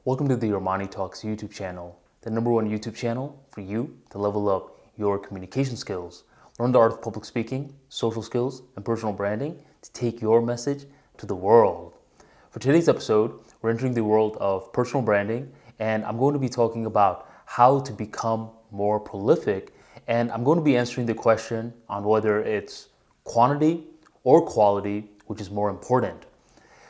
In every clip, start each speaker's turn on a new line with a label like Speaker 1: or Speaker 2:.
Speaker 1: Welcome to the ArmaniTalks YouTube channel, the #1 YouTube channel for you to level up your communication skills, learn the art of public speaking, social skills, and personal branding to take your message to the world. For today's episode, we're entering the world of personal branding, and I'm going to be talking about how to become more prolific, and I'm going to be answering the question on whether it's quantity or quality, which is more important.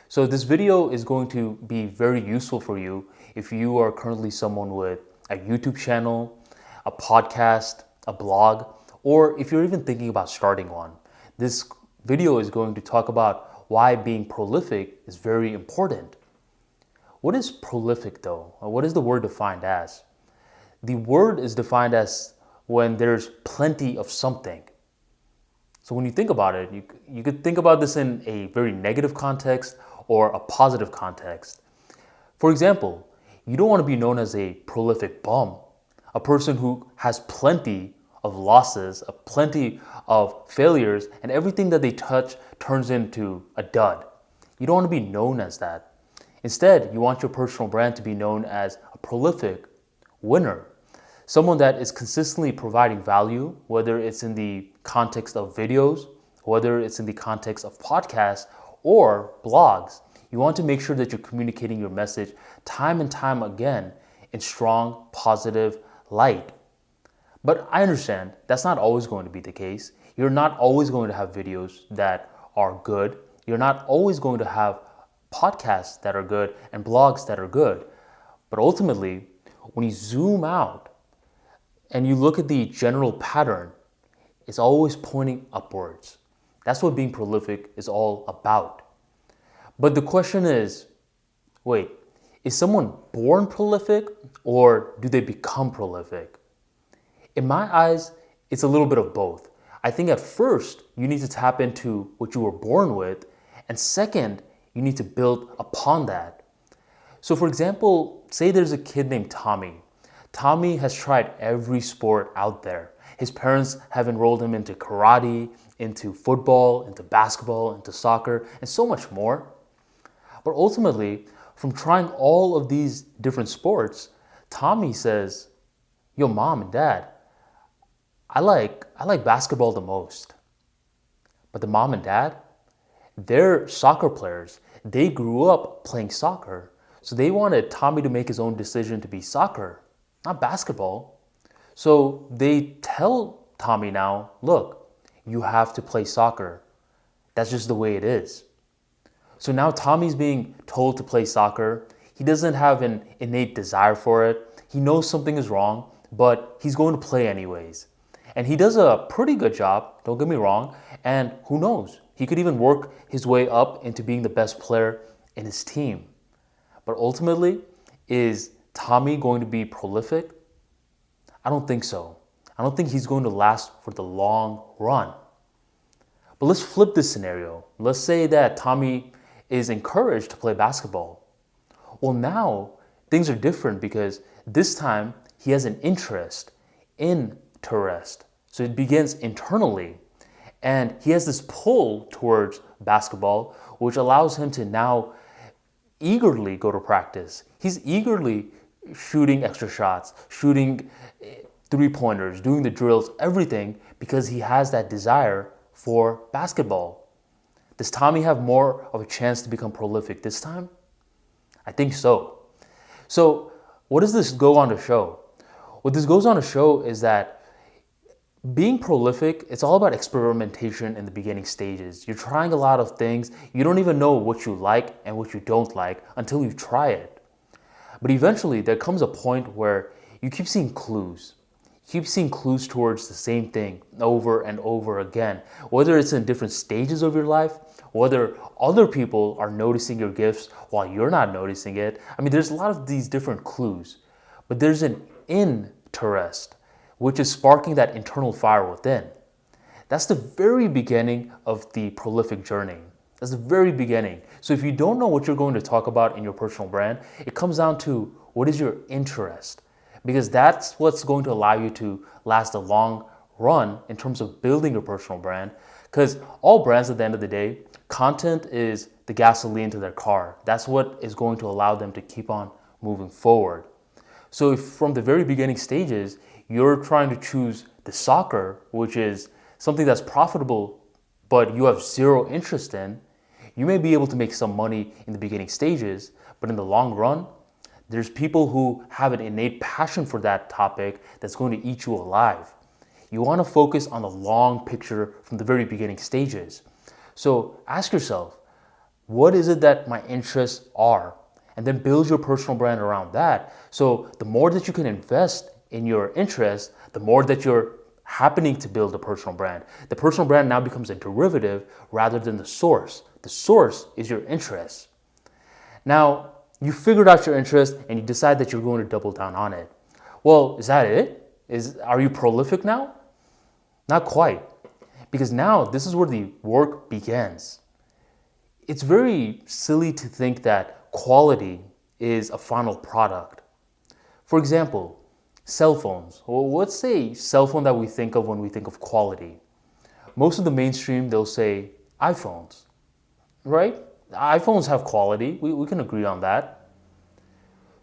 Speaker 1: So this video is going to be very useful for you if you are currently someone with a YouTube channel, a podcast, a blog, or if you're even thinking about starting one. This video is going to talk about why being prolific is very important. What is prolific though? What is the word defined as? The word is defined as when there's plenty of something. So when you think about it, you could think about this in a very negative context or a positive context. For example, you don't want to be known as a prolific bum, a person who has plenty of losses, plenty of failures, and everything that they touch turns into a dud. You don't want to be known as that. Instead, you want your personal brand to be known as a prolific winner, someone that is consistently providing value, whether it's in the context of videos, whether it's in the context of podcasts or blogs. You want to make sure that you're communicating your message time and time again in strong, positive light. But I understand that's not always going to be the case. You're not always going to have videos that are good. You're not always going to have podcasts that are good and blogs that are good. But ultimately, when you zoom out and you look at the general pattern, it's always pointing upwards. That's what being prolific is all about. But the question is, wait, is someone born prolific or do they become prolific? In my eyes, it's a little bit of both. I think at first, you need to tap into what you were born with, and second, you need to build upon that. So for example, say there's a kid named Tommy. Tommy has tried every sport out there. His parents have enrolled him into karate, into football, into basketball, into soccer, and so much more. But ultimately, from trying all of these different sports, Tommy says, yo, mom and dad, I like basketball the most. But the mom and dad, they're soccer players. They grew up playing soccer. So they wanted Tommy to make his own decision to be soccer, not basketball. So they tell Tommy now, look, you have to play soccer. That's just the way it is. So now Tommy's being told to play soccer. He doesn't have an innate desire for it. He knows something is wrong, but he's going to play anyways. And he does a pretty good job, don't get me wrong, and who knows? He could even work his way up into being the best player in his team. But ultimately, is Tommy going to be prolific? I don't think so. I don't think he's going to last for the long run. But let's flip this scenario. Let's say that Tommy is encouraged to play basketball. Well, now things are different because this time he has an interest. So it begins internally. And he has this pull towards basketball, which allows him to now eagerly go to practice. He's eagerly shooting extra shots, shooting three-pointers, doing the drills, everything, because he has that desire for basketball. Does Tommy have more of a chance to become prolific this time? I think so. So what does this go on to show? What this goes on to show is that being prolific, it's all about experimentation in the beginning stages. You're trying a lot of things. You don't even know what you like and what you don't like until you try it. But eventually there comes a point where you keep seeing clues. You keep seeing clues towards the same thing over and over again, whether it's in different stages of your life, whether other people are noticing your gifts while you're not noticing it. I mean, there's a lot of these different clues, but there's an interest, which is sparking that internal fire within. That's the very beginning of the prolific journey. That's the very beginning. So if you don't know what you're going to talk about in your personal brand, it comes down to what is your interest? Because that's what's going to allow you to last a long run in terms of building your personal brand. Because all brands at the end of the day, content is the gasoline to their car. That's what is going to allow them to keep on moving forward. So if from the very beginning stages, you're trying to choose the soccer, which is something that's profitable, but you have zero interest in, you may be able to make some money in the beginning stages, but in the long run, there's people who have an innate passion for that topic that's going to eat you alive. You want to focus on the long picture from the very beginning stages. So ask yourself, what is it that my interests are? And then build your personal brand around that. So the more that you can invest in your interests, the more that you're happening to build a personal brand. The personal brand now becomes a derivative rather than the source. The source is your interest. Now, you figured out your interest and you decide that you're going to double down on it. Well, is that it? Are you prolific now? Not quite. Because now this is where the work begins. It's very silly to think that quality is a final product. For example, cell phones. Well, what's a cell phone that we think of when we think of quality? Most of the mainstream, they'll say iPhones, right? iPhones have quality. We can agree on that.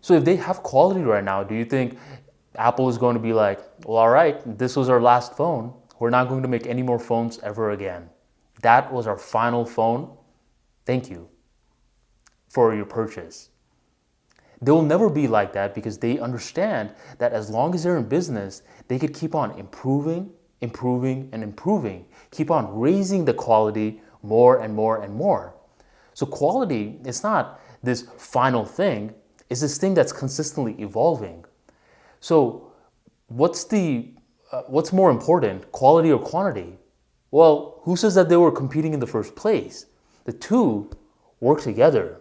Speaker 1: So if they have quality right now, do you think Apple is going to be like, well, all right, this was our last phone. We're not going to make any more phones ever again. That was our final phone. Thank you for your purchase. They will never be like that because they understand that as long as they're in business, they could keep on improving, and improving, keep on raising the quality more and more and more. So quality is not this final thing, it's this thing that's consistently evolving. So what's more important, quality or quantity? Well, who says that they were competing in the first place? The two work together.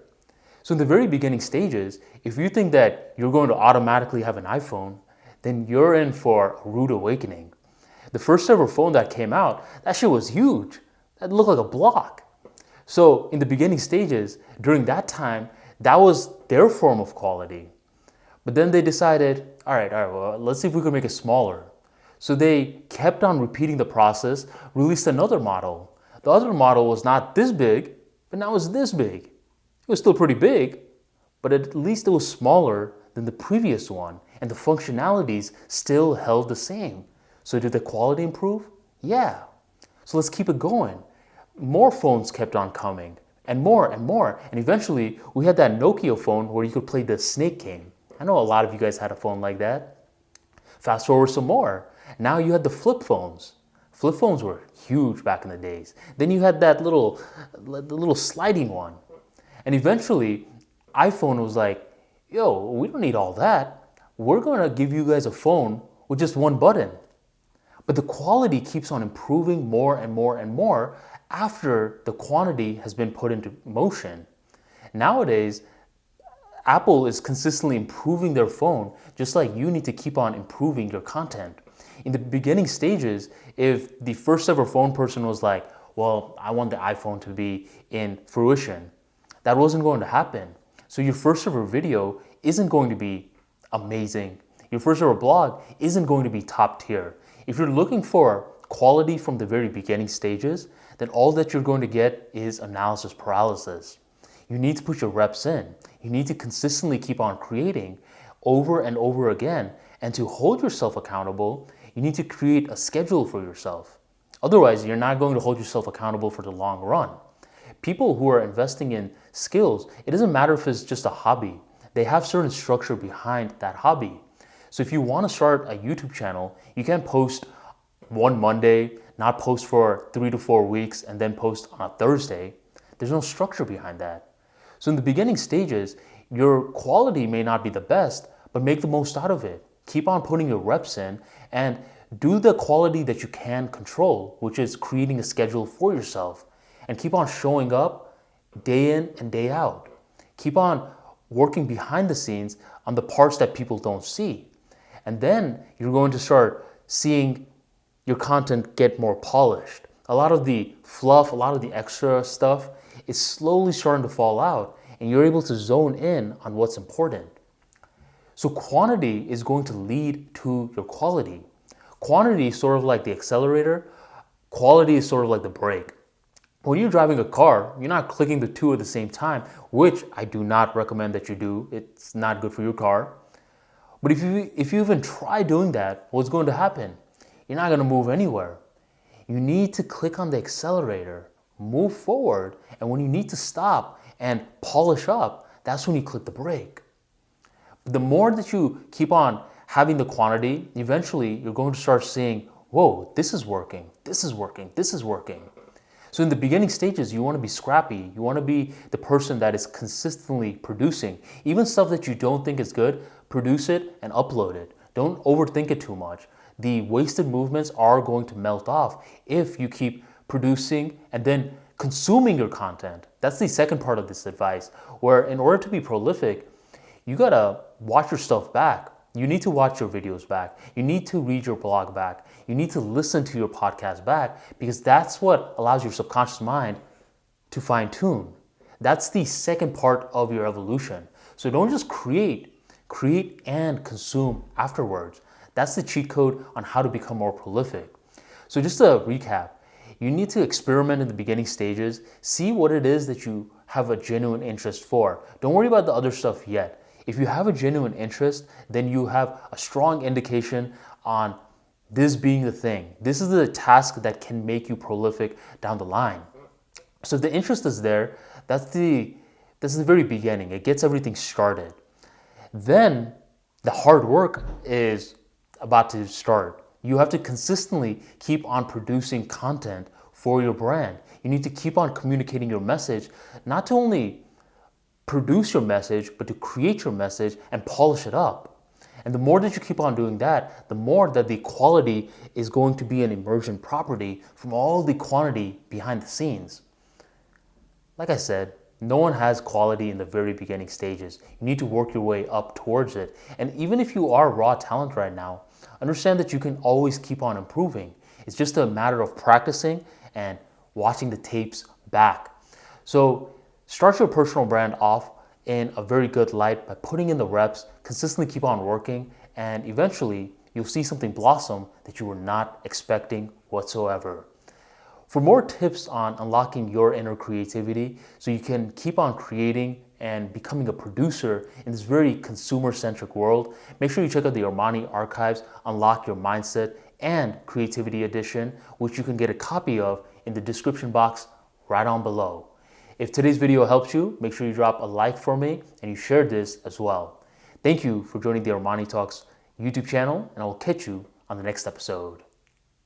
Speaker 1: So in the very beginning stages, if you think that you're going to automatically have an iPhone, then you're in for a rude awakening. The first ever phone that came out, that shit was huge. That looked like a block. So in the beginning stages, during that time, that was their form of quality. But then they decided, all right, well, let's see if we can make it smaller. So they kept on repeating the process, released another model. The other model was not this big, but now it's this big. It was still pretty big, but at least it was smaller than the previous one, and the functionalities still held the same. So did the quality improve? Yeah. So let's keep it going. More phones kept on coming, and more, and eventually we had that Nokia phone where you could play the snake game. I know a lot of you guys had a phone like that. Fast forward some more. Now you had the flip phones. Flip phones were huge back in the days. Then you had that little sliding one. And eventually, iPhone was like, yo, we don't need all that. We're going to give you guys a phone with just one button. But the quality keeps on improving more and more and more after the quantity has been put into motion. Nowadays, Apple is consistently improving their phone, just like you need to keep on improving your content. In the beginning stages, if the first ever phone person was like, well, I want the iPhone to be in fruition, that wasn't going to happen. So your first ever video isn't going to be amazing. Your first ever blog isn't going to be top tier. If you're looking for quality from the very beginning stages, then all that you're going to get is analysis paralysis. You need to put your reps in. You need to consistently keep on creating over and over again. And to hold yourself accountable, you need to create a schedule for yourself. Otherwise, you're not going to hold yourself accountable for the long run. People who are investing in skills, it doesn't matter if it's just a hobby. They have certain structure behind that hobby. So if you want to start a YouTube channel, you can't post one Monday, not post for 3 to 4 weeks, and then post on a Thursday. There's no structure behind that. So in the beginning stages, your quality may not be the best, but make the most out of it. Keep on putting your reps in and do the quality that you can control, which is creating a schedule for yourself. And keep on showing up day in and day out. Keep on working behind the scenes on the parts that people don't see. And then you're going to start seeing your content get more polished. A lot of the fluff, a lot of the extra stuff is slowly starting to fall out, and you're able to zone in on what's important. So quantity is going to lead to your quality. Quantity is sort of like the accelerator. Quality is sort of like the brake. When you're driving a car, you're not clicking the two at the same time, which I do not recommend that you do. It's not good for your car. But if you even try doing that, what's going to happen? You're not going to move anywhere. You need to click on the accelerator, move forward, and when you need to stop and polish up, that's when you click the brake. But the more that you keep on having the quantity, eventually you're going to start seeing, whoa, this is working, this is working, this is working. So in the beginning stages, you want to be scrappy. You want to be the person that is consistently producing. Even stuff that you don't think is good, produce it and upload it. Don't overthink it too much. The wasted movements are going to melt off if you keep producing and then consuming your content. That's the second part of this advice, where in order to be prolific, you gotta watch your stuff back. You need to watch your videos back. You need to read your blog back. You need to listen to your podcast back, because that's what allows your subconscious mind to fine tune. That's the second part of your evolution. So don't just create and consume afterwards. That's the cheat code on how to become more prolific. So just to recap, you need to experiment in the beginning stages, see what it is that you have a genuine interest for. Don't worry about the other stuff yet. If you have a genuine interest, then you have a strong indication on this being the thing. This is the task that can make you prolific down the line. So if the interest is there, that's the very beginning. It gets everything started. Then the hard work is about to start. You have to consistently keep on producing content for your brand. You need to keep on communicating your message, not to only produce your message, but to create your message and polish it up. And the more that you keep on doing that, the more that the quality is going to be an emergent property from all the quantity behind the scenes. Like I said, no one has quality in the very beginning stages. You need to work your way up towards it. And even if you are raw talent right now, understand that you can always keep on improving. It's just a matter of practicing and watching the tapes back. So start your personal brand off in a very good light by putting in the reps, consistently keep on working, and eventually you'll see something blossom that you were not expecting whatsoever. For more tips on unlocking your inner creativity so you can keep on creating and becoming a producer in this very consumer-centric world, make sure you check out the Armani Archives Unlock Your Mindset and Creativity Edition, which you can get a copy of in the description box right on below. If today's video helps you, make sure you drop a like for me and you share this as well. Thank you for joining the Armani Talks YouTube channel, and I will catch you on the next episode.